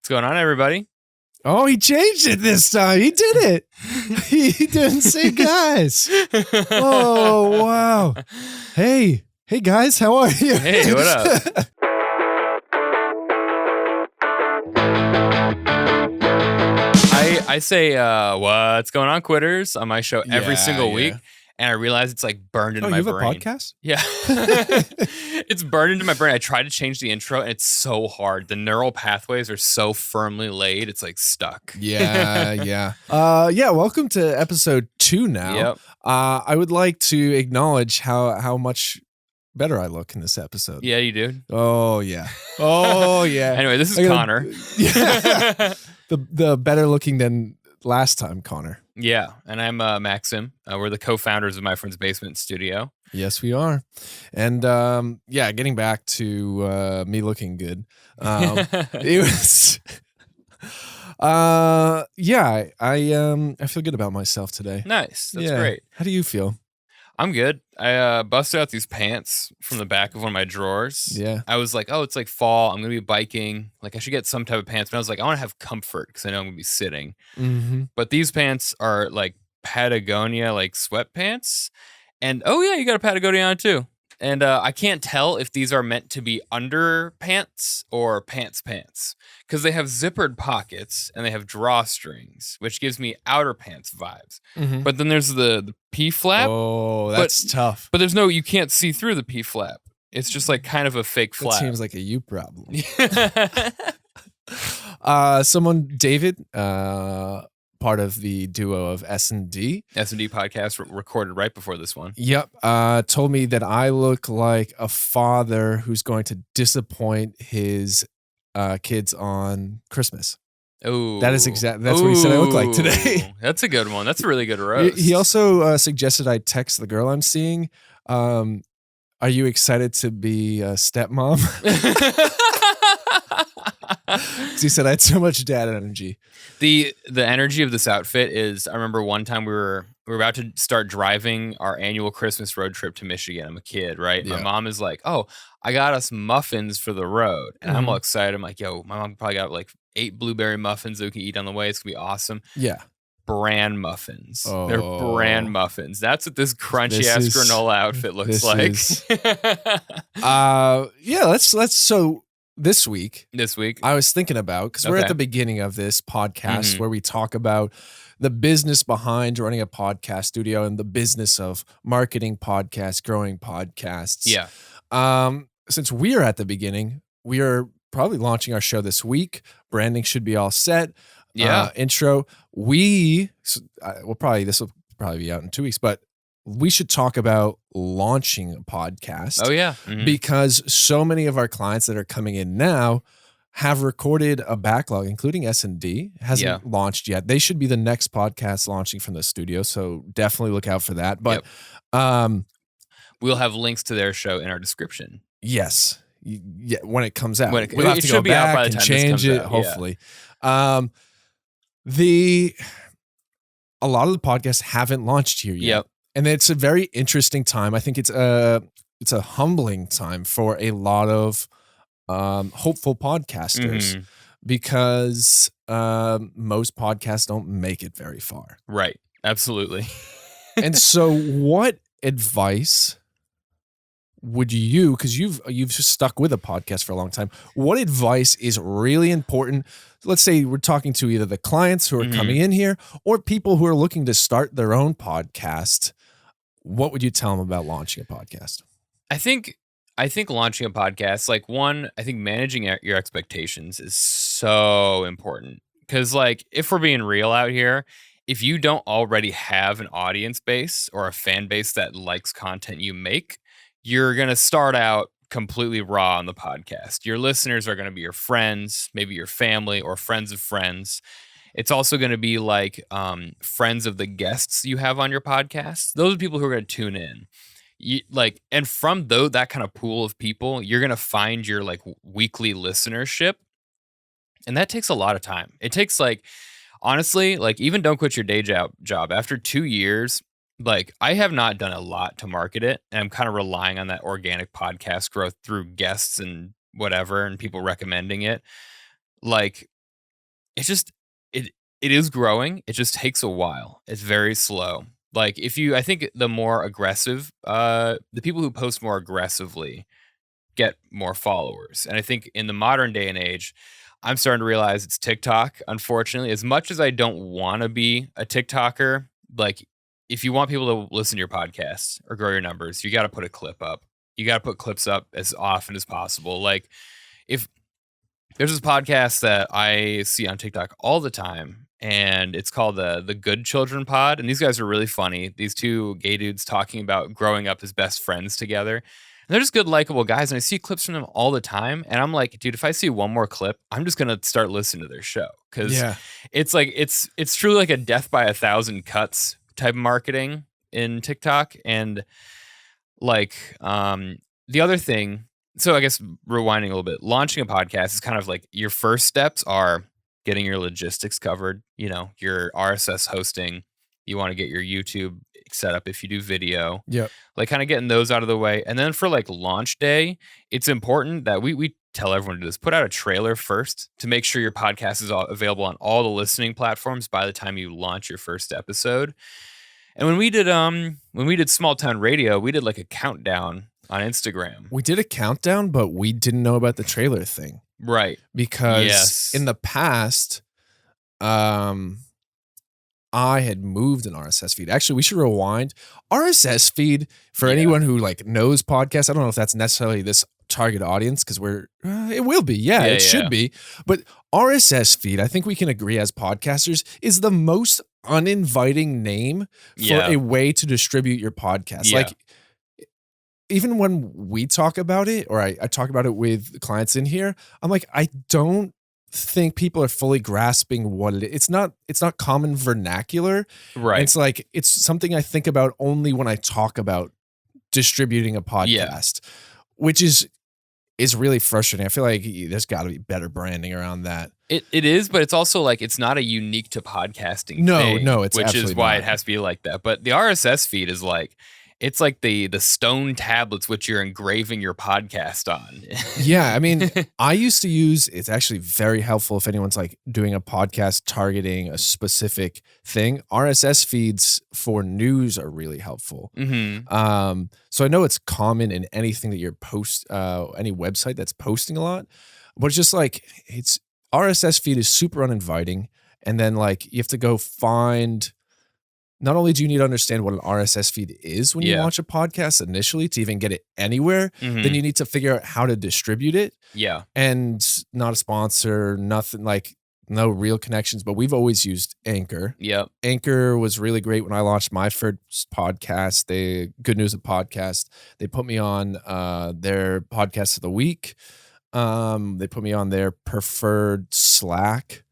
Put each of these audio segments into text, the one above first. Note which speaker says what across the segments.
Speaker 1: What's going on, everybody?
Speaker 2: Oh, he changed it this time. He did it. He didn't say guys. Oh, wow. Hey guys, how are you?
Speaker 1: Hey, what up? I say, what's going on, quitters, on my show every single week. And I realize it's like burned into my brain.
Speaker 2: Oh, you have a podcast?
Speaker 1: Yeah. It's burned into my brain. I tried to change the intro and it's so hard. The neural pathways are so firmly laid. It's like stuck.
Speaker 2: Yeah. Welcome to episode 2 now.
Speaker 1: Yep.
Speaker 2: I would like to acknowledge how much better I look in this episode.
Speaker 1: Yeah, you do.
Speaker 2: Oh, yeah.
Speaker 1: Anyway, this is Connor.
Speaker 2: Yeah. The better looking than last time, Connor.
Speaker 1: Yeah, and I'm Maxim. We're the co-founders of My Friend's Basement Studio.
Speaker 2: Yes, we are. And getting back to me looking good. It was I feel good about myself today.
Speaker 1: Nice. That's great.
Speaker 2: How do you feel?
Speaker 1: I'm good. I busted out these pants from the back of one of my drawers.
Speaker 2: Yeah.
Speaker 1: I was like, oh, it's like fall. I'm going to be biking. Like, I should get some type of pants. But I was like, I want to have comfort because I know I'm going to be sitting.
Speaker 2: Mm-hmm.
Speaker 1: But these pants are like Patagonia, like sweatpants. And, oh, yeah, you got a Patagonia on too. And I can't tell if these are meant to be underpants or pants because they have zippered pockets and they have drawstrings, which gives me outer pants vibes.
Speaker 2: Mm-hmm.
Speaker 1: But then there's the P flap.
Speaker 2: Oh, that's tough.
Speaker 1: But you can't see through the P flap. It's just like kind of a fake flap.
Speaker 2: That seems like a you problem. David, part of the duo of S&D
Speaker 1: podcast recorded right before this one.
Speaker 2: Yep. Told me that I look like a father who's going to disappoint his kids on Christmas.
Speaker 1: Oh,
Speaker 2: that's what he said I look like today.
Speaker 1: That's a good one. That's a really good roast.
Speaker 2: He also suggested I text the girl I'm seeing. Are you excited to be a stepmom? He said I had so much dad energy.
Speaker 1: The energy of this outfit is, I remember one time we were about to start driving our annual Christmas road trip to Michigan. I'm a kid, right?
Speaker 2: Yeah.
Speaker 1: My mom is like, oh, I got us muffins for the road. And I'm all excited. I'm like, yo, my mom probably got like 8 blueberry muffins that we can eat on the way. It's going to be awesome.
Speaker 2: Yeah.
Speaker 1: Bran muffins.
Speaker 2: Oh.
Speaker 1: They're bran muffins. That's what this crunchy ass granola outfit looks like.
Speaker 2: So this week, I was thinking about, because we're at the beginning of this podcast where we talk about the business behind running a podcast studio and the business of marketing podcasts, growing podcasts.
Speaker 1: Yeah.
Speaker 2: Since we are at the beginning, we are probably launching our show this week. Branding should be all set.
Speaker 1: Yeah.
Speaker 2: Intro. This will probably be out in 2 weeks, but we should talk about launching a podcast.
Speaker 1: Oh, yeah.
Speaker 2: Because so many of our clients that are coming in now have recorded a backlog, including S&D, hasn't launched yet. They should be the next podcast launching from the studio, so definitely look out for that. But
Speaker 1: we'll have links to their show in our description.
Speaker 2: Yes. Yeah, when it comes out.
Speaker 1: We'll have to go back and change it,
Speaker 2: hopefully. A lot of the podcasts haven't launched here yet.
Speaker 1: Yep.
Speaker 2: And it's a very interesting time. I think it's a humbling time for a lot of hopeful podcasters because most podcasts don't make it very far.
Speaker 1: Right. Absolutely.
Speaker 2: And so what advice would you, because you've just stuck with a podcast for a long time, what advice is really important? Let's say we're talking to either the clients who are coming in here or people who are looking to start their own podcast. What would you tell them about launching a podcast?
Speaker 1: I think launching a podcast, like I think managing your expectations is so important. Because like, if we're being real out here, if you don't already have an audience base or a fan base that likes content you make, you're going to start out completely raw on the podcast. Your listeners are going to be your friends, maybe your family or friends of friends. It's also going to be like friends of the guests you have on your podcast. Those are people who are going to tune in. And from that kind of pool of people, you're going to find your like weekly listenership. And that takes a lot of time. It takes honestly, even don't quit your day job. After 2 years, I have not done a lot to market it. And I'm kind of relying on that organic podcast growth through guests and whatever, and people recommending it. It's just it is growing. It just takes a while. It's very slow. Like I think the more aggressive, the people who post more aggressively get more followers. And I think in the modern day and age, I'm starting to realize it's TikTok. Unfortunately, as much as I don't want to be a TikToker, like if you want people to listen to your podcast or grow your numbers, you got to put a clip up. You got to put clips up as often as possible. Like if there's this podcast that I see on TikTok all the time, and it's called the Good Children Pod. And these guys are really funny. These two gay dudes talking about growing up as best friends together. And they're just good, likable guys. And I see clips from them all the time. And I'm like, dude, if I see one more clip, I'm just gonna start listening to their show. Cause it's like it's truly like a death by 1,000 cuts type of marketing in TikTok. And like the other thing, so I guess rewinding a little bit, launching a podcast is kind of like your first steps are getting your logistics covered, your RSS hosting. You want to get your YouTube set up if you do video.
Speaker 2: Yep.
Speaker 1: Like kind of getting those out of the way. And then for like launch day, it's important that we tell everyone to do this. Put out a trailer first to make sure your podcast is available on all the listening platforms by the time you launch your first episode. And when we did Small Town Radio, we did like a countdown on Instagram.
Speaker 2: We did a countdown, but we didn't know about the trailer thing.
Speaker 1: Right.
Speaker 2: Because in the past, I had moved an RSS feed. Actually, we should rewind. RSS feed, for anyone who like knows podcasts, I don't know if that's necessarily this target audience, because it will be. Yeah, it should be. But RSS feed, I think we can agree as podcasters, is the most uninviting name for a way to distribute your podcast.
Speaker 1: Yeah.
Speaker 2: Like, even when we talk about it, or I talk about it with clients in here, I'm like, I don't think people are fully grasping what it is. It's not common vernacular.
Speaker 1: Right.
Speaker 2: It's like, it's something I think about only when I talk about distributing a podcast, which is really frustrating. I feel like there's got to be better branding around that.
Speaker 1: It is, but it's also like it's not a unique to podcasting thing.
Speaker 2: No, it's
Speaker 1: which is why
Speaker 2: not.
Speaker 1: it has to be like that. But the RSS feed is like, it's like the stone tablets which you're engraving your podcast on.
Speaker 2: Yeah, I mean, I used to use, it's actually very helpful if anyone's like doing a podcast targeting a specific thing. RSS feeds for news are really helpful.
Speaker 1: Mm-hmm.
Speaker 2: So I know it's common in anything that you're any website that's posting a lot, but it's just like, it's RSS feed is super uninviting. And then like you have to go find, not only do you need to understand what an RSS feed is when you launch a podcast initially to even get it anywhere, then you need to figure out how to distribute it.
Speaker 1: Yeah.
Speaker 2: And not a sponsor, nothing, like no real connections, but we've always used Anchor.
Speaker 1: Yep.
Speaker 2: Anchor was really great when I launched my first podcast, Good News of Podcast. They put me on their podcast of the week. They put me on their preferred Slack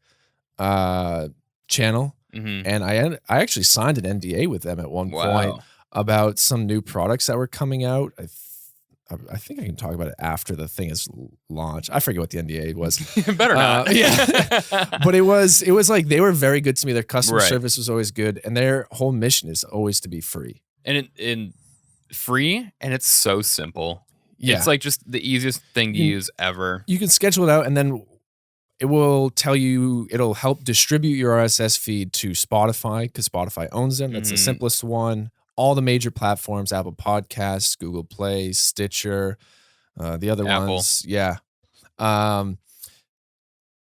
Speaker 2: channel.
Speaker 1: Mm-hmm.
Speaker 2: And I actually signed an NDA with them at one point about some new products that were coming out. I think I can talk about it after the thing is launched. I forget what the NDA was.
Speaker 1: Better not.
Speaker 2: Yeah. But it was like they were very good to me. Their customer service was always good. And their whole mission is always to be free.
Speaker 1: And free, and it's so simple.
Speaker 2: Yeah.
Speaker 1: It's like just the easiest thing to use ever.
Speaker 2: You can schedule it out, and then it will tell you, it'll help distribute your RSS feed to Spotify, because Spotify owns them. That's the simplest one. All the major platforms, Apple Podcasts, Google Play, Stitcher, the other ones. Yeah.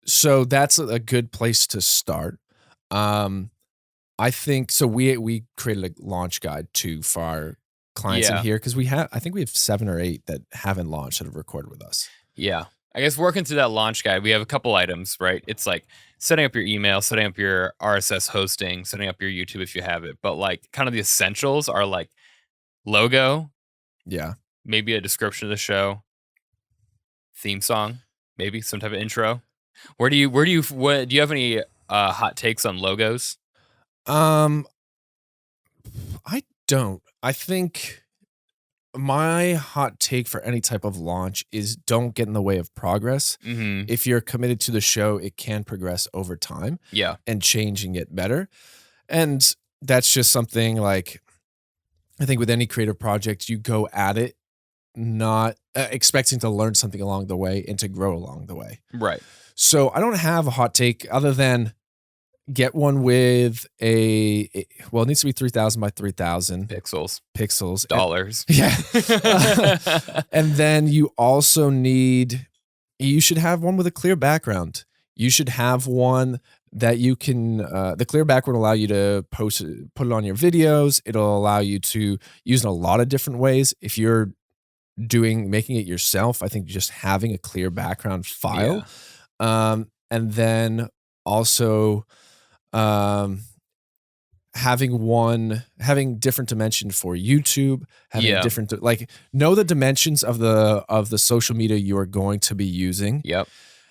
Speaker 2: So that's a good place to start. I think, so we created a launch guide too for our clients in here, because I think we have 7 or 8 that haven't launched that have recorded with us.
Speaker 1: Yeah. I guess working through that launch guide, we have a couple items, right? It's like setting up your email, setting up your RSS hosting, setting up your YouTube if you have it. But like kind of the essentials are like logo.
Speaker 2: Yeah.
Speaker 1: Maybe a description of the show, theme song, maybe some type of intro. Do you have any hot takes on logos?
Speaker 2: I don't. I think my hot take for any type of launch is don't get in the way of progress.
Speaker 1: Mm-hmm.
Speaker 2: If you're committed to the show, it can progress over time.
Speaker 1: Yeah.
Speaker 2: And changing it better. And that's just something like, I think with any creative project, you go at it not expecting to learn something along the way and to grow along the way.
Speaker 1: Right.
Speaker 2: So I don't have a hot take other than get one with it needs to be 3000 by 3000
Speaker 1: pixels, dollars.
Speaker 2: Yeah. And then you should have one with a clear background. You should have one that you can, the clear background will allow you to put it on your videos. It'll allow you to use in a lot of different ways. If you're making it yourself, I think just having a clear background file. Yeah. And then also, having different dimension for YouTube, having different, like, know the dimensions of the social media you are going to be using.
Speaker 1: Yep.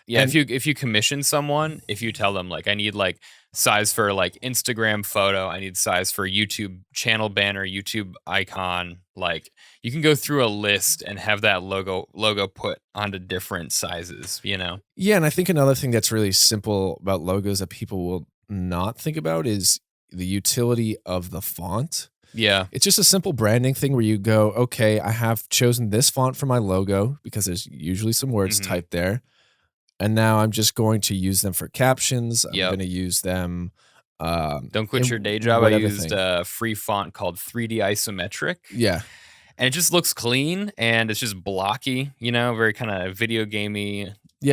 Speaker 1: Yeah. And if you commission someone, if you tell them like, I need like size for like Instagram photo, I need size for YouTube channel banner, YouTube icon, like you can go through a list and have that logo put onto different sizes, you know?
Speaker 2: Yeah. And I think another thing that's really simple about logos that people will not think about is the utility of the font.
Speaker 1: Yeah.
Speaker 2: It's just a simple branding thing where you go, okay, I have chosen this font for my logo because there's usually some words typed there. And now I'm just going to use them for captions. I'm going to use them.
Speaker 1: Don't quit your day job. I used a free font called 3D Isometric.
Speaker 2: Yeah.
Speaker 1: And it just looks clean and it's just blocky, you know, very kind of video gamey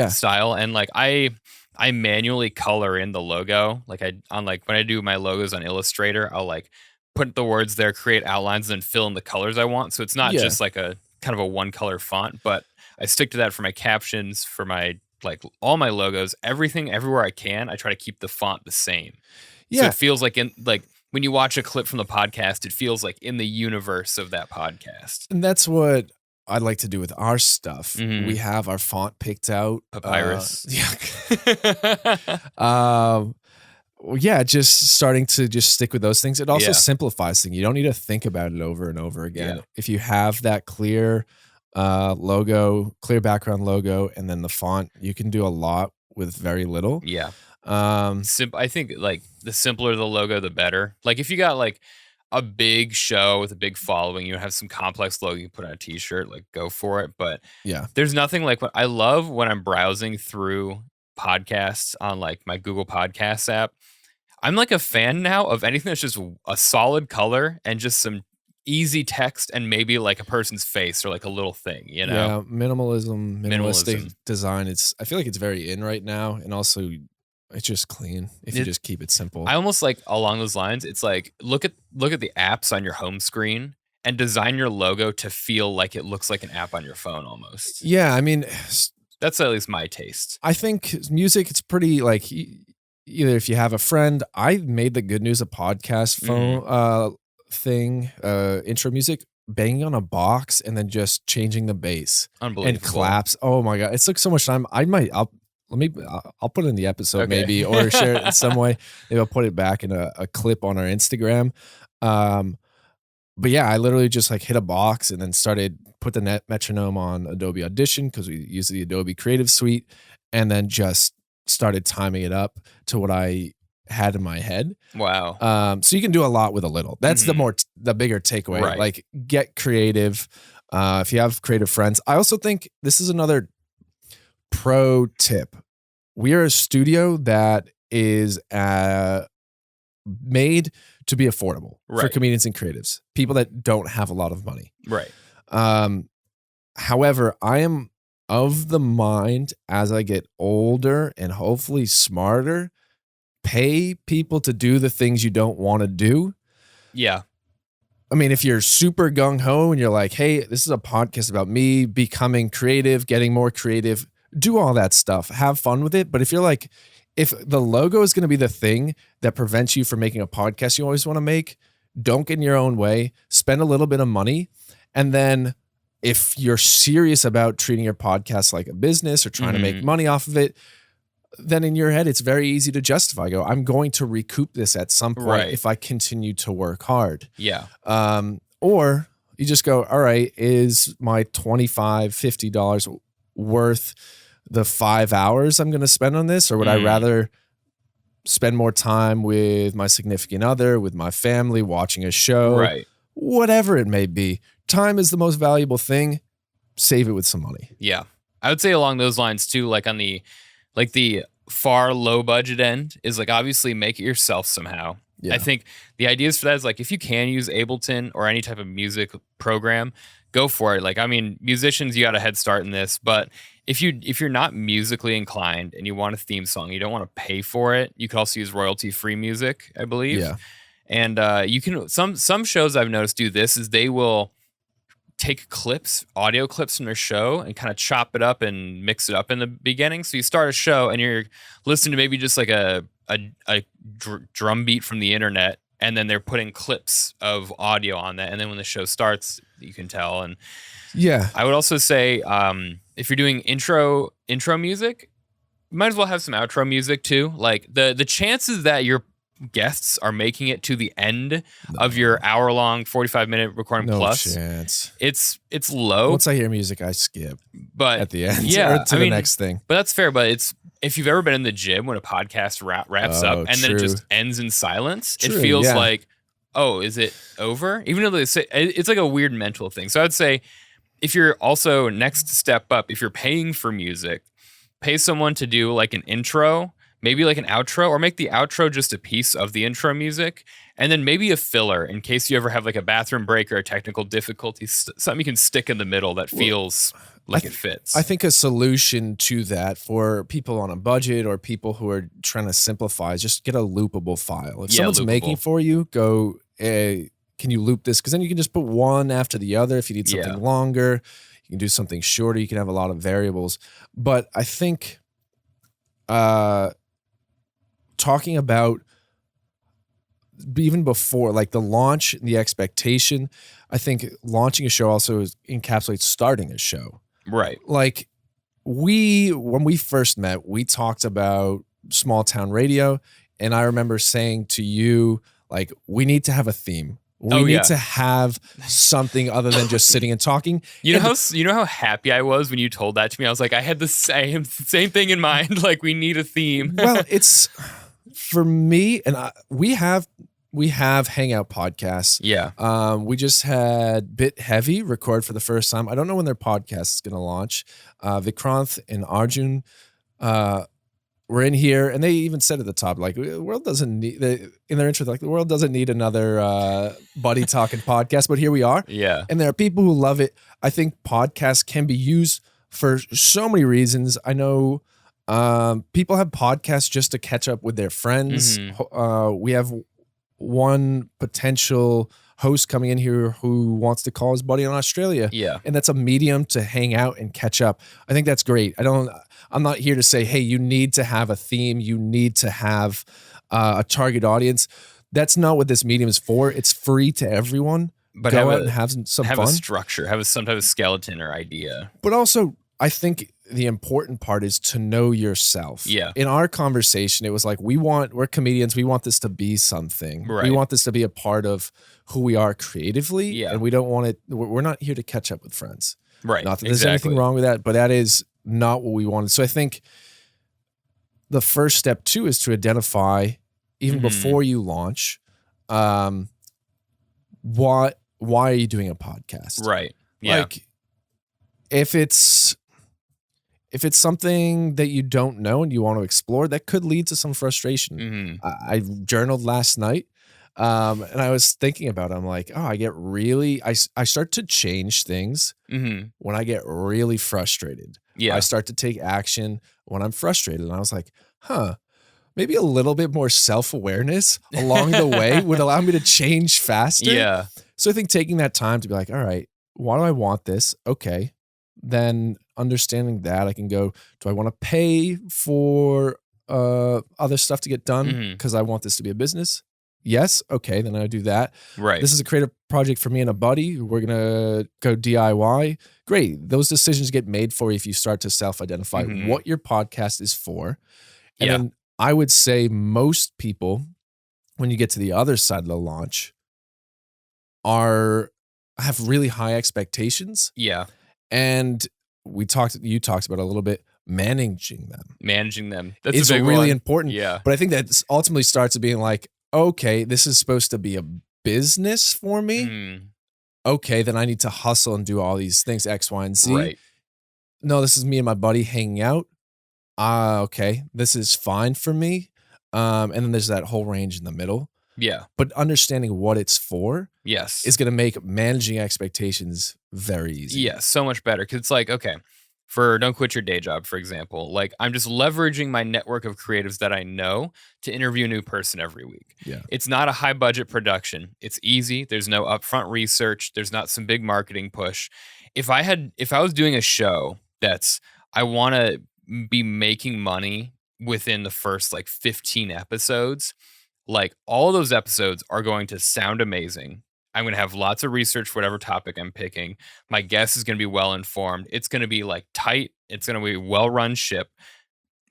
Speaker 1: style. And like I manually color in the logo. Like when I do my logos on Illustrator, I'll like put the words there, create outlines, and then fill in the colors I want. So it's not just like a kind of a one color font, but I stick to that for my captions, for my like all my logos, everything, everywhere I can. I try to keep the font the same. Yeah. So it feels like when you watch a clip from the podcast, it feels like in the universe of that podcast.
Speaker 2: And that's what I'd like to do with our stuff. We have our font picked out.
Speaker 1: Papyrus.
Speaker 2: Just starting to just stick with those things. It also simplifies things. You don't need to think about it over and over again. Yeah. If you have that clear logo, clear background logo, and then the font, you can do a lot with very little.
Speaker 1: Yeah. I think like the simpler the logo, the better. Like if you got like a big show with a big following, you have some complex logo you put on a t-shirt, like go for it. But there's nothing like what I love when I'm browsing through podcasts on like my Google Podcasts app. I'm like a fan now of anything that's just a solid color and just some easy text and maybe like a person's face or like a little thing, you know?
Speaker 2: Yeah, minimalistic design. I feel like it's very in right now, and also it's just clean if you just keep it simple.
Speaker 1: I almost like along those lines. It's like look at the apps on your home screen and design your logo to feel like it looks like an app on your phone almost.
Speaker 2: Yeah, I mean,
Speaker 1: that's at least my taste.
Speaker 2: I think music, it's pretty like either if you have a friend. I made the Good News a podcast phone thing, intro music, banging on a box and then just changing the bass and claps. Oh my god, it took so much time. I'll put it in the episode maybe, or share it in some way. Maybe I'll put it back in a clip on our Instagram. But yeah, I literally just like hit a box and then put the metronome on Adobe Audition because we use the Adobe Creative Suite, and then just started timing it up to what I had in my head.
Speaker 1: Wow.
Speaker 2: So you can do a lot with a little. That's the bigger takeaway. Right. Like get creative. If you have creative friends. I also think this is another pro tip. We are a studio that is made to be affordable for comedians and creatives, people that don't have a lot of money.
Speaker 1: Right.
Speaker 2: However, I am of the mind as I get older and hopefully smarter, pay people to do the things you don't want to do.
Speaker 1: Yeah.
Speaker 2: I mean, if you're super gung-ho and you're like, hey, this is a podcast about me becoming creative, getting more creative, do all that stuff, have fun with it. But if you're like, if the logo is going to be the thing that prevents you from making a podcast you always want to make, don't get in your own way, spend a little bit of money. And then if you're serious about treating your podcast like a business or trying to make money off of it, then in your head, it's very easy to justify. I'm going to recoup this at some point if I continue to work hard.
Speaker 1: Yeah.
Speaker 2: Or you just go, all right, is my $25, $50 worth the 5 hours I'm going to spend on this? Or would I rather spend more time with my significant other, with my family, watching a show, whatever it may be? Time is the most valuable thing. save it with some money.
Speaker 1: Yeah. I would say along those lines too, like on the far low budget end is like obviously make it yourself somehow.
Speaker 2: Yeah.
Speaker 1: I think the ideas for that is like if you can use Ableton or any type of music program, go for it. Like I mean, musicians, you got a head start in this, but if you're not musically inclined and you want a theme song, you don't want to pay for it. You could also use royalty free music, I believe.
Speaker 2: Yeah.
Speaker 1: And you can some shows I've noticed do this is they will take clips, audio clips from their show and kind of chop it up and mix it up in the beginning. So you start a show and you're listening to maybe just like a drum beat from the internet, and then they're putting clips of audio on that. And then when the show starts, you can tell. And
Speaker 2: Yeah.
Speaker 1: I would also say if you're doing intro music, you might as well have some outro music too. Like the chances that your guests are making it to the end of your hour-long 45-minute recording
Speaker 2: No
Speaker 1: plus,
Speaker 2: chance.
Speaker 1: it's low.
Speaker 2: Once I hear music, I skip
Speaker 1: But
Speaker 2: at the end.
Speaker 1: yeah,
Speaker 2: or to the next thing.
Speaker 1: But that's fair. But it's if you've ever been in the gym when a podcast wraps up and then it just ends in silence, it feels like, oh, is it over? Even though they say it's like a weird mental thing. So I'd say if you're also next step up, if you're paying for music, pay someone to do like an intro, maybe like an outro, or make the outro just a piece of the intro music, and then maybe a filler in case you ever have like a bathroom break or a technical difficulty, something you can stick in the middle that feels like it fits.
Speaker 2: I think a solution to that for people on a budget or people who are trying to simplify is just get a loopable file. If someone's making for you, go, can you loop this? Because then you can just put one after the other. If you need something longer, you can do something shorter. You can have a lot of variables. But I think talking about even before, like the launch, the expectation, I think launching a show also encapsulates starting a show.
Speaker 1: Right.
Speaker 2: Like when we first met, we talked about small town radio. And I remember saying to you, like, we need to have a theme. We need to have something other than just sitting and talking.
Speaker 1: You know how happy I was when you told that to me? I was like, I had the same thing in mind. Like, we need a theme.
Speaker 2: Well, it's for me, and we have Hangout podcasts.
Speaker 1: Yeah.
Speaker 2: We just had Bit Heavy record for the first time. I don't know when their podcast is going to launch. Vikrant and Arjun were in here, and they even said at the top, like, the world doesn't need, in their intro, like, the world doesn't need another buddy talking podcast, but here we are.
Speaker 1: Yeah.
Speaker 2: And there are people who love it. I think podcasts can be used for so many reasons. I know people have podcasts just to catch up with their friends.
Speaker 1: Mm-hmm.
Speaker 2: We have one potential host coming in here who wants to call his buddy in Australia.
Speaker 1: Yeah.
Speaker 2: And that's a medium to hang out and catch up. I think that's great. I'm not here to say, hey, you need to have a theme. You need to have a target audience. That's not what this medium is for. It's free to everyone.
Speaker 1: But
Speaker 2: go out and have some fun.
Speaker 1: Have a structure, have some type of skeleton or idea.
Speaker 2: But also, I think the important part is to know yourself.
Speaker 1: Yeah.
Speaker 2: In our conversation, it was like, we're comedians. We want this to be something.
Speaker 1: Right.
Speaker 2: We want this to be a part of who we are creatively.
Speaker 1: Yeah.
Speaker 2: And we don't want it. We're not here to catch up with friends.
Speaker 1: Right.
Speaker 2: Not that there's anything wrong with that, but that is not what we wanted. So I think the first step too is to identify, even before you launch, why are you doing a podcast?
Speaker 1: Right. Yeah.
Speaker 2: Like if it's something that you don't know and you want to explore, that could lead to some frustration. I journaled last night, and I was thinking about it. I'm like, oh, I start to change things when I get really frustrated.
Speaker 1: Yeah.
Speaker 2: I start to take action when I'm frustrated. And I was like, maybe a little bit more self-awareness along the way would allow me to change faster.
Speaker 1: Yeah.
Speaker 2: So I think taking that time to be like, all right, why do I want this? Okay. Then understanding that, I can go, do I want to pay for other stuff to get done because I want this to be a business? Yes. Okay. Then I do that.
Speaker 1: Right.
Speaker 2: This is a creative project for me and a buddy. We're going to go DIY. Great. Those decisions get made for you if you start to self-identify what your podcast is for. And then I would say most people, when you get to the other side of the launch, have really high expectations.
Speaker 1: Yeah.
Speaker 2: And you talked about it a little bit, managing them.
Speaker 1: That's
Speaker 2: it's
Speaker 1: a big
Speaker 2: really
Speaker 1: one.
Speaker 2: important.
Speaker 1: Yeah.
Speaker 2: But I think that ultimately starts with being like, okay, this is supposed to be a business for me. okay, then I need to hustle and do all these things, X, Y, and Z.
Speaker 1: Right.
Speaker 2: No, this is me and my buddy hanging out. Okay, this is fine for me. And then there's that whole range in the middle.
Speaker 1: Yeah.
Speaker 2: But understanding what it's for
Speaker 1: Yes.
Speaker 2: is going to make managing expectations very easy.
Speaker 1: Yeah, so much better. Cause it's like, okay, for Don't Quit Your Day Job, for example, like I'm just leveraging my network of creatives that I know to interview a new person every week.
Speaker 2: Yeah.
Speaker 1: It's not a high budget production. It's easy. There's no upfront research. There's not some big marketing push. If I was doing a show that's, I want to be making money within the first like 15 episodes, like all those episodes are going to sound amazing. I'm going to have lots of research for whatever topic I'm picking. My guest is going to be well informed. It's going to be like tight. It's going to be well run ship.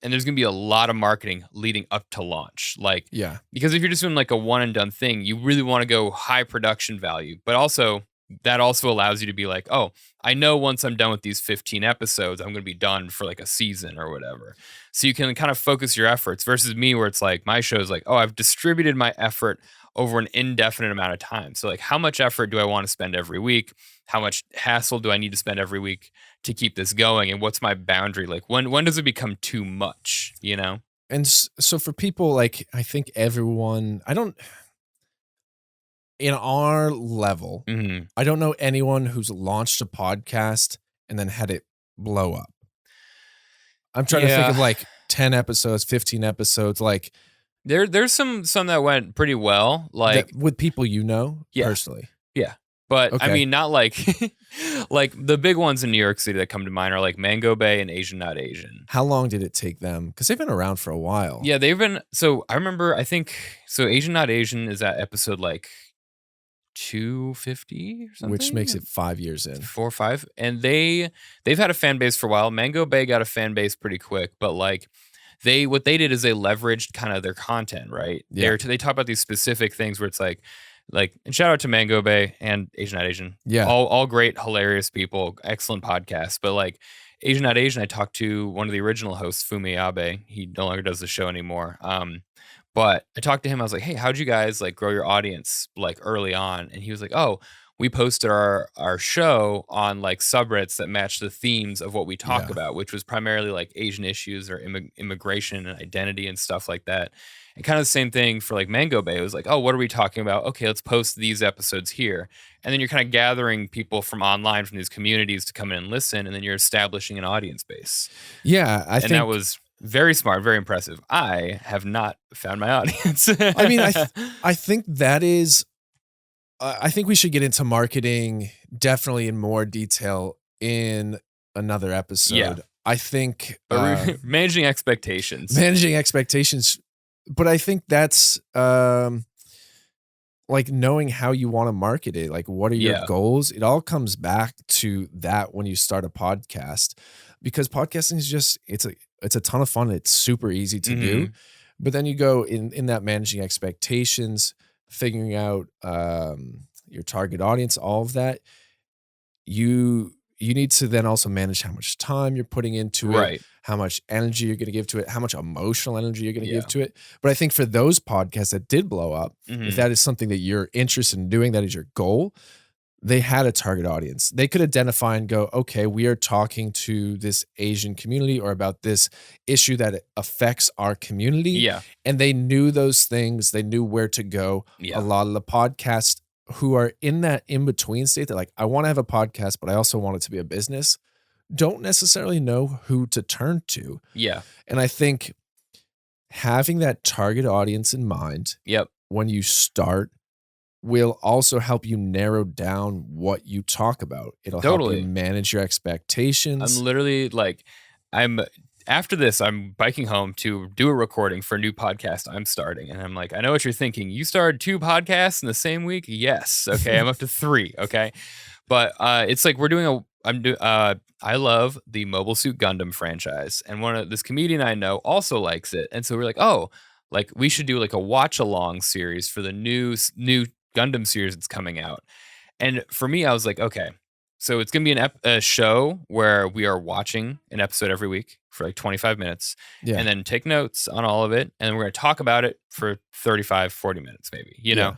Speaker 1: And there's going to be a lot of marketing leading up to launch. Like,
Speaker 2: Yeah.
Speaker 1: because if you're just doing like a one and done thing, you really want to go high production value, but also that also allows you to be like, oh, I know once I'm done with these 15 episodes, I'm going to be done for like a season or whatever. So you can kind of focus your efforts versus me where it's like my show is like, oh, I've distributed my effort over an indefinite amount of time. So like how much effort do I want to spend every week? How much hassle do I need to spend every week to keep this going? And what's my boundary? Like when does it become too much, you know?
Speaker 2: And so for people like, I think everyone, in our level,
Speaker 1: Mm-hmm.
Speaker 2: I don't know anyone who's launched a podcast and then had it blow up. I'm trying to think of like 10 episodes, 15 episodes, like
Speaker 1: There's some that went pretty well, like
Speaker 2: with people you know personally.
Speaker 1: Yeah. But
Speaker 2: Okay.
Speaker 1: I mean, not like like the big ones in New York City that come to mind are like Mango Bay and Asian Not Asian.
Speaker 2: How long did it take them? Because they've been around for a while.
Speaker 1: Yeah, they've been. So I remember, I think so. Asian Not Asian is that episode like 250 or something,
Speaker 2: Which makes it 5 years in.
Speaker 1: 4 or 5, and they've had a fan base for a while. Mango Bay got a fan base pretty quick, but like what they did is they leveraged kind of their content, right?
Speaker 2: Yeah.
Speaker 1: They talk about these specific things where it's like, and shout out to Mango Bay and Asian Not Asian.
Speaker 2: Yeah.
Speaker 1: All great, hilarious people, excellent podcasts. But like Asian Not Asian, I talked to one of the original hosts, Fumi Abe. He no longer does the show anymore. But I talked to him. I was like, hey, how'd you guys like grow your audience like early on? And he was like, oh, we posted our show on like subreddits that match the themes of what we talk about, which was primarily like Asian issues or immigration and identity and stuff like that. And kind of the same thing for like Mango Bay. It was like, oh, what are we talking about? Okay, let's post these episodes here. And then you're kind of gathering people from online from these communities to come in and listen. And then you're establishing an audience base.
Speaker 2: Yeah. I think
Speaker 1: that was very smart, very impressive. I have not found my audience.
Speaker 2: I mean, I think that is, I think we should get into marketing definitely in more detail in another episode.
Speaker 1: Yeah.
Speaker 2: I think
Speaker 1: managing expectations.
Speaker 2: But I think that's like knowing how you want to market it. Like, what are your goals? It all comes back to that when you start a podcast, because podcasting is just, it's a ton of fun. It's super easy to do. But then you go in that managing expectations, figuring out your target audience, all of that. You need to then also manage how much time you're putting into it, how much energy you're going to give to it, how much emotional energy you're going to give to it. But I think for those podcasts that did blow up, if that is something that you're interested in doing, that is your goal, they had a target audience. They could identify and go, okay, we are talking to this Asian community or about this issue that affects our community.
Speaker 1: Yeah.
Speaker 2: And they knew those things. They knew where to go.
Speaker 1: Yeah.
Speaker 2: A lot of the podcasts who are in that in-between state, they're like, I want to have a podcast, but I also want it to be a business, don't necessarily know who to turn to.
Speaker 1: Yeah.
Speaker 2: And I think having that target audience in mind when you start will also help you narrow down what you talk about. It'll help you manage your expectations.
Speaker 1: I'm literally like, after this, I'm biking home to do a recording for a new podcast I'm starting. And I'm like, I know what you're thinking. You started 2 podcasts in the same week? Yes. Okay. I'm up to 3. Okay. But it's like I love the Mobile Suit Gundam franchise. And this comedian I know also likes it. And so we're like, oh, like we should do like a watch along series for the new Gundam series that's coming out. And for me, I was like, okay, so it's going to be a show where we are watching an episode every week for like 25 minutes and then take notes on all of it. And we're going to talk about it for 35, 40 minutes, maybe, you know,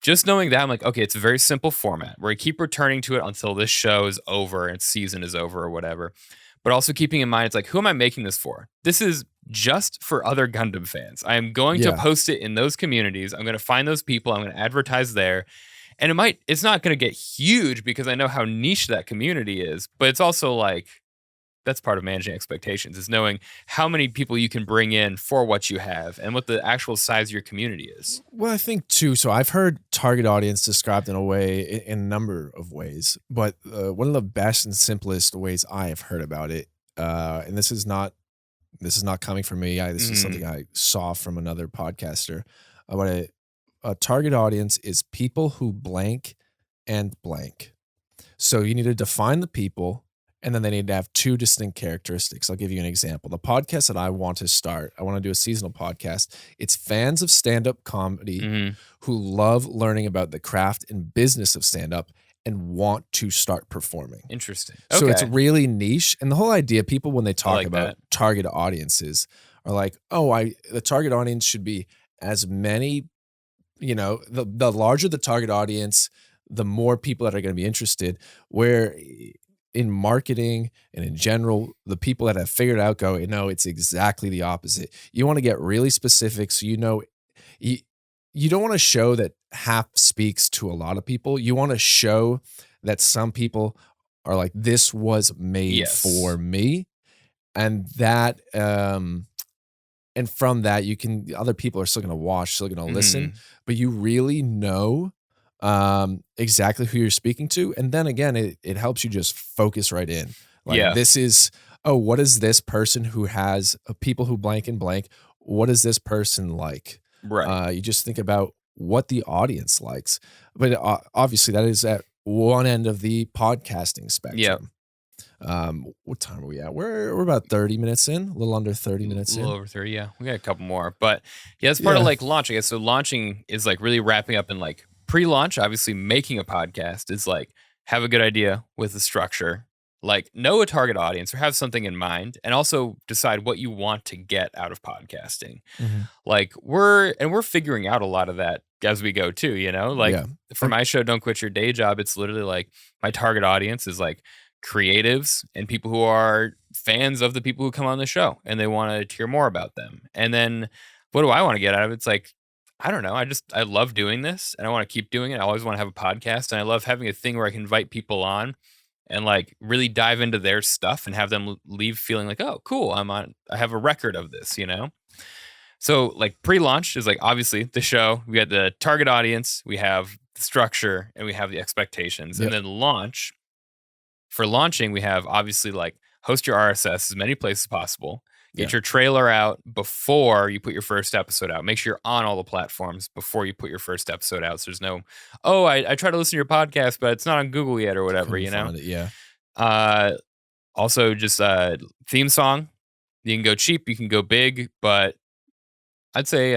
Speaker 1: just knowing that, I'm like, okay, it's a very simple format where I keep returning to it until this show is over and season is over or whatever. But also keeping in mind, it's like, who am I making this for? This is just for other Gundam fans. I am going to
Speaker 2: Yeah.
Speaker 1: post it in those communities. I'm going to find those people. I'm going to advertise there. And it's not going to get huge because I know how niche that community is. But it's also like, that's part of managing expectations, is knowing how many people you can bring in for what you have and what the actual size of your community is.
Speaker 2: Well, I think too. So I've heard target audience described in a number of ways, but one of the best and simplest ways I have heard about it, and this is not coming from me. This is something I saw from another podcaster. But a target audience is people who blank and blank. So you need to define the people. And then they need to have two distinct characteristics. I'll give you an example. The podcast that I want to start, I want to do a seasonal podcast. It's fans of stand-up comedy who love learning about the craft and business of stand-up and want to start performing.
Speaker 1: Interesting.
Speaker 2: So
Speaker 1: Okay.
Speaker 2: it's really niche. And the whole idea, people, when they talk
Speaker 1: like
Speaker 2: about
Speaker 1: that.
Speaker 2: target audiences, are like, the target audience should be as many, the larger the target audience, the more people that are going to be interested. Where in marketing and in general, the people that have figured out go, no, it's exactly the opposite. You want to get really specific. So, you don't want to show that half speaks to a lot of people. You want to show that some people are like, this was made for me. And that, and from that, other people are still going to watch, still going to listen, but you really know exactly who you're speaking to. And then again, it helps you just focus right in. Like this is, what is this person who has people who blank and blank? What is this person like?
Speaker 1: Right.
Speaker 2: You just think about what the audience likes. But obviously that is at one end of the podcasting spectrum. What time are we at? We're about 30 minutes in, a little under 30 minutes in.
Speaker 1: A little over 30, yeah. We got a couple more. But yeah, it's part of like launch, I guess. So launching is like really wrapping up in like pre-launch. Obviously making a podcast is like have a good idea with the structure, like know a target audience or have something in mind, and also decide what you want to get out of podcasting. Like we're figuring out a lot of that as we go too, like for my show, Don't Quit Your Day Job, it's literally like my target audience is like creatives and people who are fans of the people who come on the show and they want to hear more about them. And then what do I want to get out of it? It's like, I don't know. I love doing this and I want to keep doing it. I always want to have a podcast and I love having a thing where I can invite people on and like really dive into their stuff and have them leave feeling like, oh, cool. I have a record of this, So like pre-launch is like obviously the show. We got the target audience, we have the structure, and we have the expectations. And then launch. For launching, we have obviously like host your RSS as many places as possible. Get your trailer out before you put your first episode out. Make sure you're on all the platforms before you put your first episode out. So there's no, I try to listen to your podcast, but it's not on Google yet or whatever, Also, just theme song. You can go cheap, you can go big, but I'd say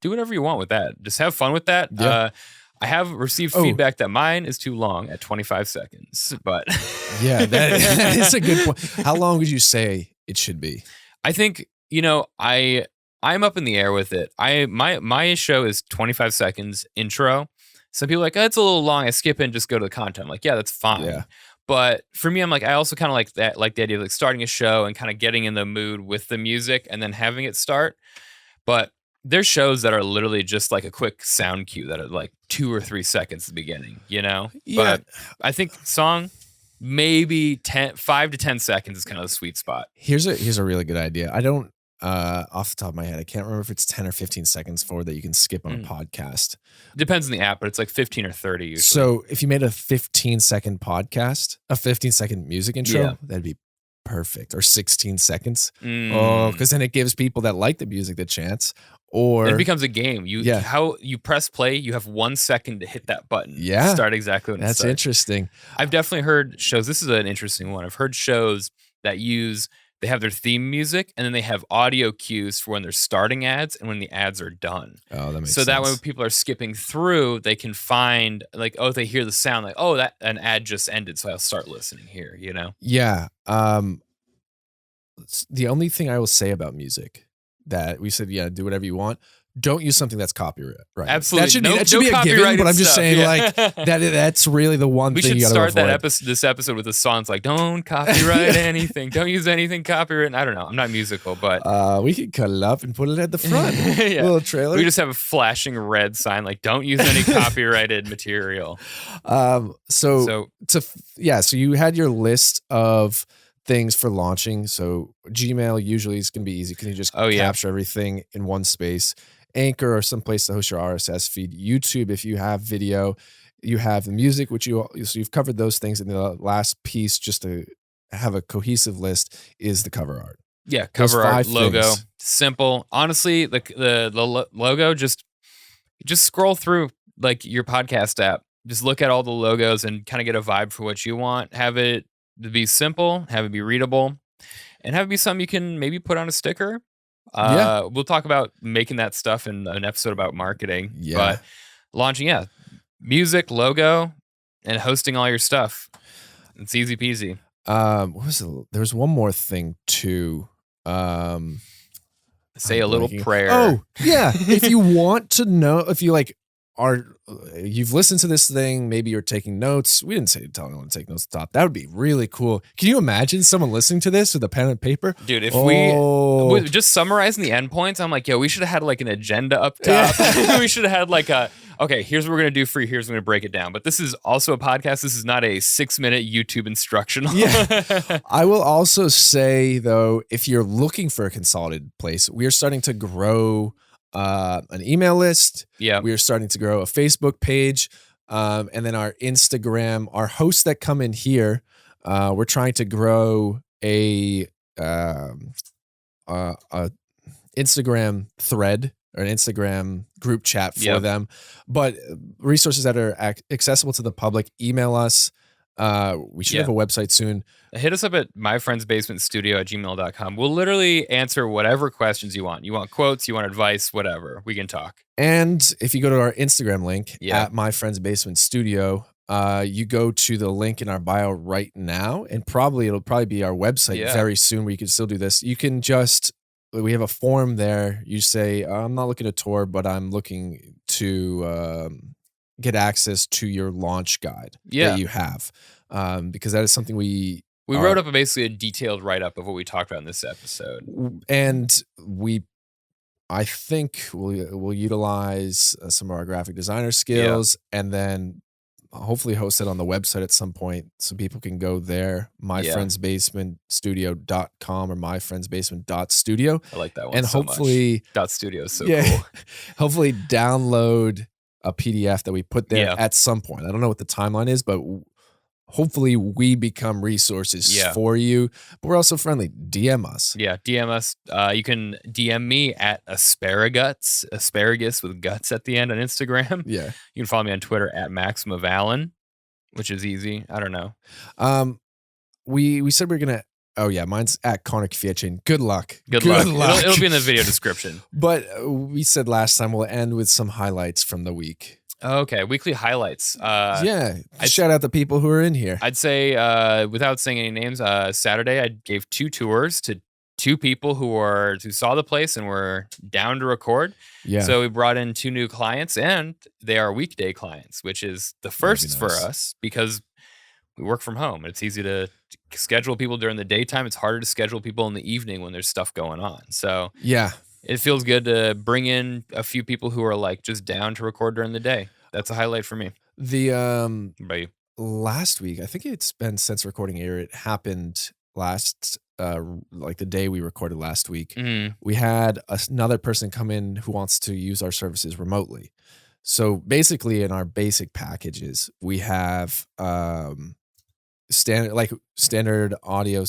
Speaker 1: do whatever you want with that. Just have fun with that. I have received feedback that mine is too long at 25 seconds, but
Speaker 2: that is a good point. How long would you say it should be?
Speaker 1: I think, I'm up in the air with it. My show is 25 seconds intro. Some people are like, it's a little long. I skip it and just go to the content. I'm like, yeah, that's fine. Yeah. But for me, I'm like, I also kind of like that, like the idea of like starting a show and kind of getting in the mood with the music and then having it start. But there's shows that are literally just like a quick sound cue that are like 2 or 3 seconds at the beginning, But I think song, maybe 5 to 10 seconds is kind of the sweet spot.
Speaker 2: Here's a really good idea. I don't, off the top of my head, I can't remember if it's 10 or 15 seconds forward that you can skip on a podcast.
Speaker 1: Depends on the app, but it's like 15 or 30 usually.
Speaker 2: So if you made a 15-second podcast, a 15-second music intro, that'd be perfect. Or 16 seconds. Because then it gives people that like the music the chance. Or
Speaker 1: it becomes a game. How you press play, you have 1 second to hit that button. Start exactly when it starts.
Speaker 2: That's interesting.
Speaker 1: I've definitely heard shows. This is an interesting one. I've heard shows that they have their theme music and then they have audio cues for when they're starting ads and when the ads are done.
Speaker 2: Oh, that makes sense.
Speaker 1: So that when people are skipping through, they can find like, they hear the sound like, that an ad just ended, so I'll start listening here,
Speaker 2: Yeah. The only thing I will say about music that we said, do whatever you want. don't use something that's copyright. Right.
Speaker 1: Absolutely.
Speaker 2: That should be a given, but I'm just saying like that's really the one
Speaker 1: we
Speaker 2: thing you
Speaker 1: should
Speaker 2: got to
Speaker 1: start
Speaker 2: avoid.
Speaker 1: this episode with a song. It's like, don't copyright anything. Don't use anything copyright. I don't know. I'm not musical, but
Speaker 2: we could cut it up and put it at the front.
Speaker 1: Yeah.
Speaker 2: Little trailer.
Speaker 1: We just have a flashing red sign like, don't use any copyrighted material.
Speaker 2: So you had your list of things for launching. So Gmail usually is going to be easy because you just capture everything in one space. Anchor or some place to host your RSS feed. YouTube, if you have video, you have the music, so you've covered those things. And the last piece, just to have a cohesive list, is the cover art.
Speaker 1: Yeah, cover art, logo,
Speaker 2: things.
Speaker 1: simple. Honestly, the logo, just scroll through like your podcast app. Just look at all the logos and kind of get a vibe for what you want. Have it be simple, have it be readable, and have it be something you can maybe put on a sticker. We'll talk about making that stuff in an episode about marketing.
Speaker 2: Yeah.
Speaker 1: But launching, music, logo, and hosting all your stuff. It's easy peasy.
Speaker 2: What was it? There's one more thing too.
Speaker 1: Say a little prayer.
Speaker 2: Oh, yeah. If you want to know, if you you've listened to this thing, maybe you're taking notes. We didn't say to tell anyone to take notes at the top. That would be really cool. Can you imagine someone listening to this with a pen and paper?
Speaker 1: Dude, if we just summarizing the endpoints, I'm like, we should have had like an agenda up top. Yeah. We should have had like here's what we're going to do for you. Here's what we're going to break it down. But this is also a podcast. This is not a 6-minute YouTube instructional.
Speaker 2: Yeah. I will also say, though, if you're looking for a consolidated place, we are starting to grow an email list.
Speaker 1: Yeah.
Speaker 2: We are starting to grow a Facebook page. And then our Instagram, our hosts that come in here, we're trying to grow a Instagram thread or an Instagram group chat for them. But resources that are accessible to the public, email us. We should have a website soon.
Speaker 1: Hit us up at myfriendsbasementstudio@gmail.com. We'll literally answer whatever questions you want. You want quotes, you want advice, whatever. We can talk.
Speaker 2: And if you go to our Instagram link at myfriendsbasementstudio, you go to the link in our bio right now, and it'll probably be our website very soon where you can still do this. You can we have a form there. You say, I'm not looking to tour, but I'm looking to get access to your launch guide that you have. Because that is something we
Speaker 1: wrote up basically a detailed write-up of what we talked about in this episode.
Speaker 2: And I think we'll utilize some of our graphic designer skills and then hopefully host it on the website at some point so people can go there, myfriendsbasementstudio.com or myfriendsbasement.studio.
Speaker 1: I like that one
Speaker 2: and
Speaker 1: so
Speaker 2: hopefully
Speaker 1: much. .studio is so cool.
Speaker 2: Hopefully download a PDF that we put there at some point. I don't know what the timeline is, but hopefully we become resources for you. But we're also friendly. DM us.
Speaker 1: Yeah, DM us. You can DM me at asparagus with guts at the end on Instagram.
Speaker 2: Yeah.
Speaker 1: You can follow me on Twitter at Maxim of Allen, which is easy. I don't know.
Speaker 2: We said we we're going to. Oh, yeah. Mine's at Connor Kwiecien. Good luck.
Speaker 1: Good luck. It'll be in the video description.
Speaker 2: But we said last time we'll end with some highlights from the week.
Speaker 1: Okay. Weekly highlights.
Speaker 2: Shout out the people who are in here.
Speaker 1: I'd say, without saying any names, Saturday I gave 2 tours to 2 people who saw the place and were down to record.
Speaker 2: Yeah.
Speaker 1: So we brought in 2 new clients, and they are weekday clients, which is the first for us because we work from home. It's easy to schedule people during the daytime. It's harder to schedule people in the evening when there's stuff going on. So it feels good to bring in a few people who are like just down to record during the day. That's a highlight for me.
Speaker 2: Last week, I think it's been since recording here. It happened last, like the day we recorded last week.
Speaker 1: Mm-hmm.
Speaker 2: We had another person come in who wants to use our services remotely. So basically, in our basic packages, we have standard audio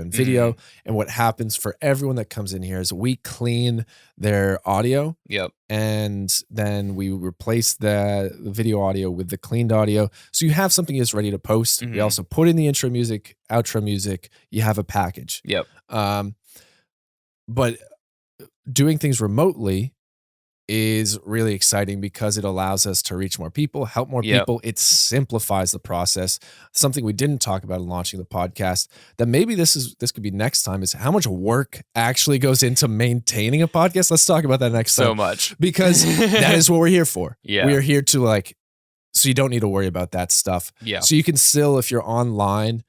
Speaker 2: and video. And what happens for everyone that comes in here is we clean their audio.
Speaker 1: Yep.
Speaker 2: And then we replace the video audio with the cleaned audio. So you have something that's ready to post.
Speaker 1: Mm-hmm.
Speaker 2: We also put in the intro music, outro music. You have a package.
Speaker 1: Yep.
Speaker 2: But doing things remotely is really exciting because it allows us to reach more people, help more
Speaker 1: Yep.
Speaker 2: people. It simplifies the process. Something we didn't talk about in launching the podcast that maybe this could be next time is how much work actually goes into maintaining a podcast. Let's talk about that next time.
Speaker 1: So much.
Speaker 2: Because that is what we're here for.
Speaker 1: Yeah.
Speaker 2: We're here to like, so you don't need to worry about that stuff.
Speaker 1: Yeah.
Speaker 2: So you can still, if you're online,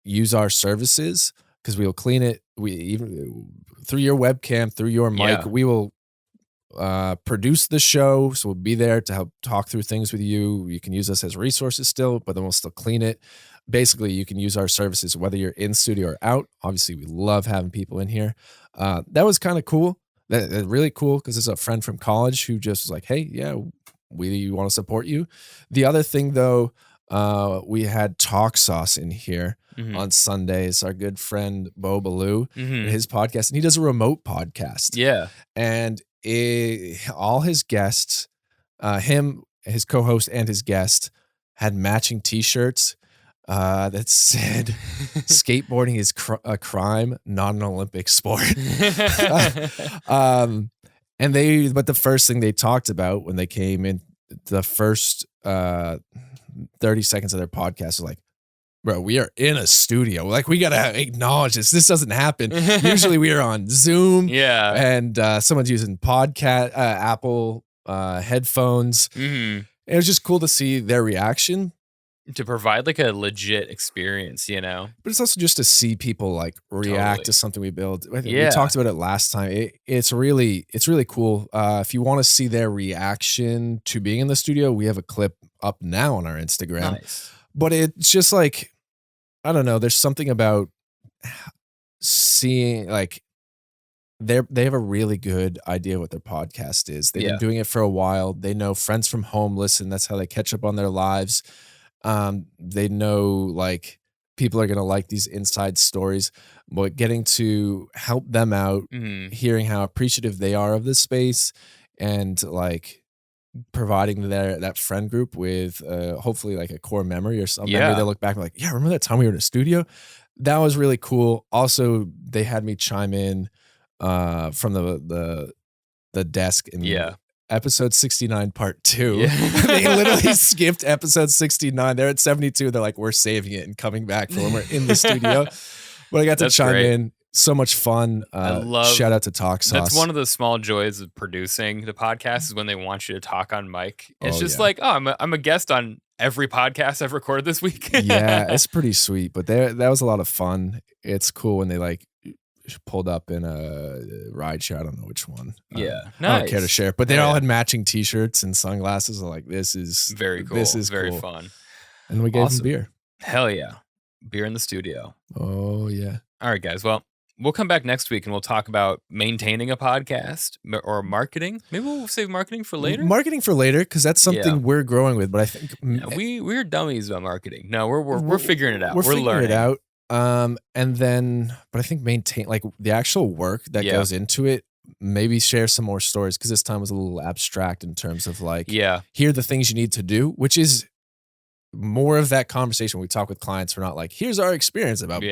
Speaker 2: use our services because we'll clean it. We even through your webcam, through your mic, we will produce the show. So we'll be there to help talk through things with you. You can use us as resources still, but then we'll still clean it. Basically, you can use our services whether you're in studio or out. Obviously, we love having people in here. That was kind of cool. That really cool because it's a friend from college who just was like, hey, yeah, we want to support you. The other thing, though, we had Talk Sauce in here on Sundays. Our good friend Bo Ballou, his podcast, and he does a remote podcast.
Speaker 1: Yeah.
Speaker 2: And all his guests, him, his co-host, and his guest had matching T-shirts that said, "Skateboarding is a crime, not an Olympic sport." But the first thing they talked about when they came in, the first 30 seconds of their podcast was like, bro, we are in a studio. Like, we got to acknowledge this. This doesn't happen. Usually we are on Zoom.
Speaker 1: Yeah.
Speaker 2: And someone's using Apple headphones. It was just cool to see their reaction.
Speaker 1: To provide like a legit experience, you know?
Speaker 2: But it's also just to see people like react to something we build. I think
Speaker 1: Yeah.
Speaker 2: we talked about it last time. It's really cool. If you want to see their reaction to being in the studio, we have a clip up now on our Instagram.
Speaker 1: Nice.
Speaker 2: But it's just like, I don't know. There's something about seeing like they have a really good idea what their podcast is. They've been doing it for a while. They know friends from home listen. That's how they catch up on their lives. They know like people are going to like these inside stories, but getting to help them out, hearing how appreciative they are of this space and like providing that friend group with hopefully like a core memory or something. Memory they look back and like, yeah, remember that time we were in a studio? That was really cool. Also, they had me chime in from the desk and episode 69 part 2. They literally skipped episode 69. They're at 72. They're like, we're saving it and coming back for when we're in the studio. But I got to chime in. So much fun. Shout out to Talk Sauce.
Speaker 1: That's one of the small joys of producing the podcast is when they want you to talk on mic. It's just like, oh, I'm a guest on every podcast I've recorded this week.
Speaker 2: Yeah, it's pretty sweet. But that was a lot of fun. It's cool when they like pulled up in a ride share. I don't know which one.
Speaker 1: Yeah.
Speaker 2: Nice. I don't care to share. But they all had matching T-shirts and sunglasses. I'm like, this is
Speaker 1: very cool.
Speaker 2: This is
Speaker 1: very
Speaker 2: cool.
Speaker 1: fun.
Speaker 2: And we gave them beer.
Speaker 1: Hell yeah. Beer in the studio.
Speaker 2: Oh, yeah.
Speaker 1: All right, guys. Well, we'll come back next week and we'll talk about maintaining a podcast or marketing. Maybe we'll save marketing for later.
Speaker 2: Marketing for later, because that's something we're growing with. But I think
Speaker 1: we're dummies about marketing. No, we're figuring it out.
Speaker 2: We're
Speaker 1: learning
Speaker 2: it out. And then, but I think maintain like the actual work that goes into it. Maybe share some more stories because this time was a little abstract in terms of like, here are the things you need to do, which is more of that conversation we talk with clients. We're not like, here's our experience about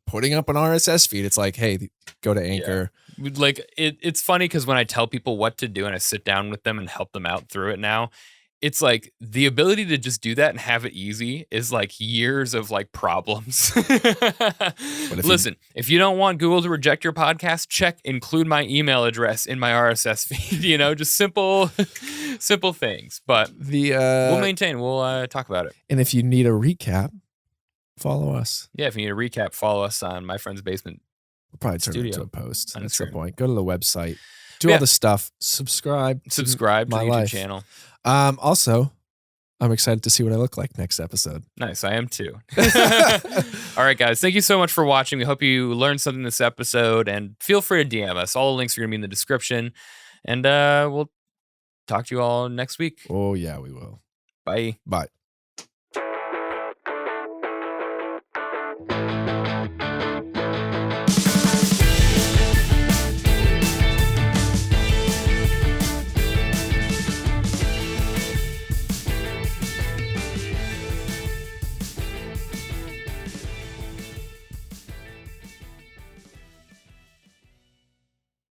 Speaker 2: putting up an RSS feed. It's like, hey, go to Anchor.
Speaker 1: Like it's funny because when I tell people what to do and I sit down with them and help them out through it now, it's like the ability to just do that and have it easy is like years of like problems. Listen, if you don't want Google to reject your podcast, include my email address in my RSS feed, you know, just simple things. But we'll maintain, we'll talk about it.
Speaker 2: And if you need a recap, follow us.
Speaker 1: Yeah, if you need a recap, follow us on My Friend's Basement.
Speaker 2: We'll probably turn it into a post. That's the point. Go to the website. Do all the stuff. Subscribe
Speaker 1: to the YouTube channel.
Speaker 2: Also, I'm excited to see what I look like next episode.
Speaker 1: Nice. I am too. All right, guys. Thank you so much for watching. We hope you learned something this episode and feel free to DM us. All the links are going to be in the description and we'll talk to you all next week.
Speaker 2: Oh yeah, we will.
Speaker 1: Bye.
Speaker 2: Bye.